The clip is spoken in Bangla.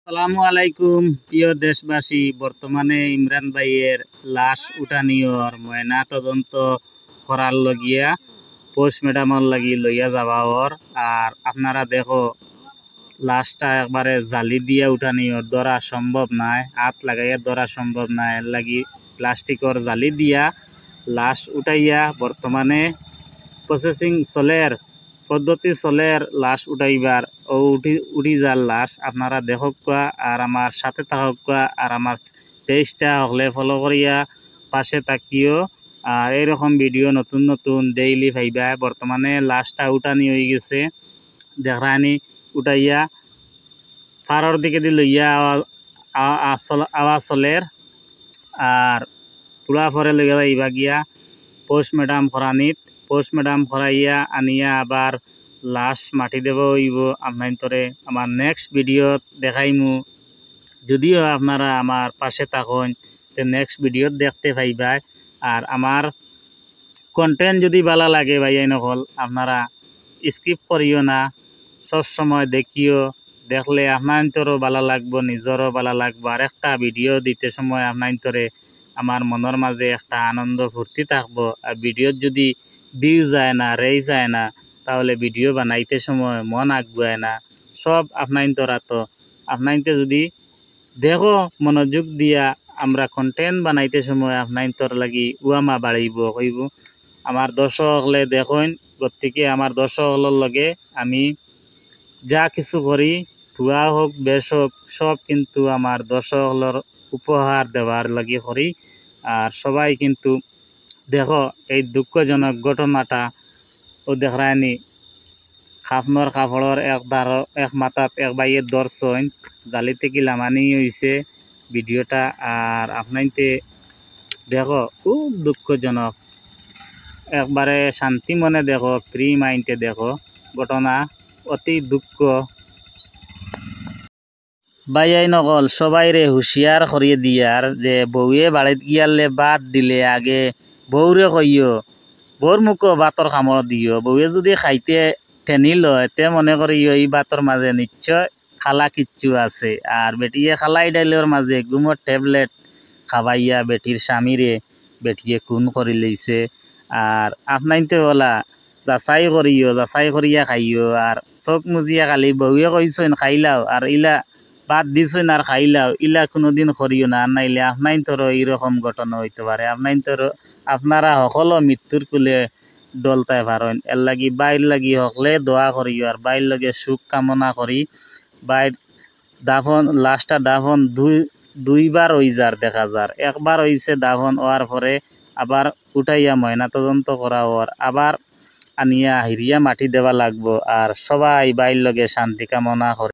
আসসালামু আলাইকুম প্রিয় দেশবাসী। বর্তমানে ইমরান ভাইয়ের লাশ উঠানিয়র ময়না তদন্ত করার লগিয়া পোস্টমর্টমের লাগি লইয়া যাওয়া ওর। আর আপনারা দেখো লাশটা একবারে জালি দিয়া উঠানিয়র, ধরা সম্ভব নাই, হাত লাগাইয়া ধরা সম্ভব নাই, এর লাগি প্লাস্টিকর জালি দিয়া লাশ উঠাইয়া বর্তমানে প্রসেসিং চলের পদ্ধতি চলের লাশ উঠাইবার ও উঠি যার লাশ আপনারা দেখক আর আমার সাথে থাকক আর আমার পেজটা হলে ফলো করিয়া পাশে তাকিও। আর এইরকম ভিডিও নতুন নতুন ডেইলি ভাইবা। বর্তমানে লাশটা উঠানি হয়ে গেছে, দেখানি উঠাইয়া পাড়ার দিকে দিয়ে লইয়া আওয়াজ চলের আর পুরা পরে লইয়া যাইবা গিয়া পোস্টমর্টম করানিত। পোস্টমর্টম করাইয়া আনিয়া আবার লাশ মাটি দেব হইব আপনারে আমার নেক্সট ভিডিও দেখাইমু। যদিও আপনারা আমার পাশে থাকুন তো নেক্সট ভিডিও দেখতে পাইবা। আর আমার কন্টেন্ট যদি ভালো লাগে ভাইয়া নকল আপনারা স্কিপ করিও না, সব সময় দেখিও। দেখলে আপনারও ভালো লাগবো, নিজেরও ভালো লাগবো। আর একটা ভিডিও দিতে সময় আপনারে আমার মনের মাঝে একটা আনন্দ ফুর্তি থাকবো। আর ভিডিও যদি ভিউ যায় না, রেই যায় না, তাহলে ভিডিও বানাইতে সময় মন আগুয়ায় না। সব আপনারা তো আপনাইতে যদি দেখো মনোযোগ দিয়া আমরা কন্টেন্ট বানাইতে সময় আপনার লাগি উয়ামা বাড়িব হইব। আমার দর্শক হলে দেখুন প্রত্যেকে আমার দর্শক হলের লগে আমি যা কিছু করি, ধোয়া হোক বেশ হোক, সব কিন্তু আমার দর্শক হলের উপহার দেওয়ার লাগি করি। আর সবাই কিন্তু দেখো এই দুঃখজনক ঘটনাটা ও দেখায়নি খাফনর কাপড়ের এক মাথাত এক বাইয়ের দর্শন জালিতে কি লামানি হয়েছে ভিডিওটা। আর আপনাইতে দেখো খুব দুঃখজনক, একবারে শান্তি মনে দেখো, ফ্রি মাইন্ডে দেখো ঘটনা, অতি দুঃখ। বাইয়াই নকল সবাই রে হুঁশিয়ার করিয়ে দিয়ার যে বউয়ে বাড়িত গিয়ালে বাদ দিলে আগে বউরে কইও, বউর মুখও বাতর কামড় দিও। বউয়ে যদি খাইতে টেনি লয় তে মনে করিও এই বাতর মাঝে নিশ্চয় খালা কিচ্ছু আছে। আর বেটিয়ে খালাই ডাইলের মাঝে গুমর ট্যাবলেট খাবাইয়া বেটির স্বামীরে বেটিয়ে খুন করি লইছে। আর আপনাইতে বলা যাচাই করিও, যাচাই করিয়া খাইও। আর চোখ মুজিয়া খালি বউয়ে কইছেন খাইলাও আর ইলা বাদ দিছেন আর খাইলাও, ইলা কোনোদিন করিও না। আর নাইলে আপনাইতরও এইরকম ঘটনা হইতে পারে। আপনারা সকল মৃত্যুর কুলে ডলতায় পারেন। এর লাগি বাইর লাগি হকলে দোয়া করিও। আর বাইর লগে সুখ কামনা করি। বাইর দাফন লাশটা দাফন দুইবার হই যার দেখা যার। একবার হইছে দাফন হওয়ার পরে আবার উঠাইয়া ময়না তদন্ত করা হওয়ার, আবার আনিয়া হিরিয়া মাটি দেওয়া লাগবো। আর সবাই বাইর লগে শান্তি কামনা করে।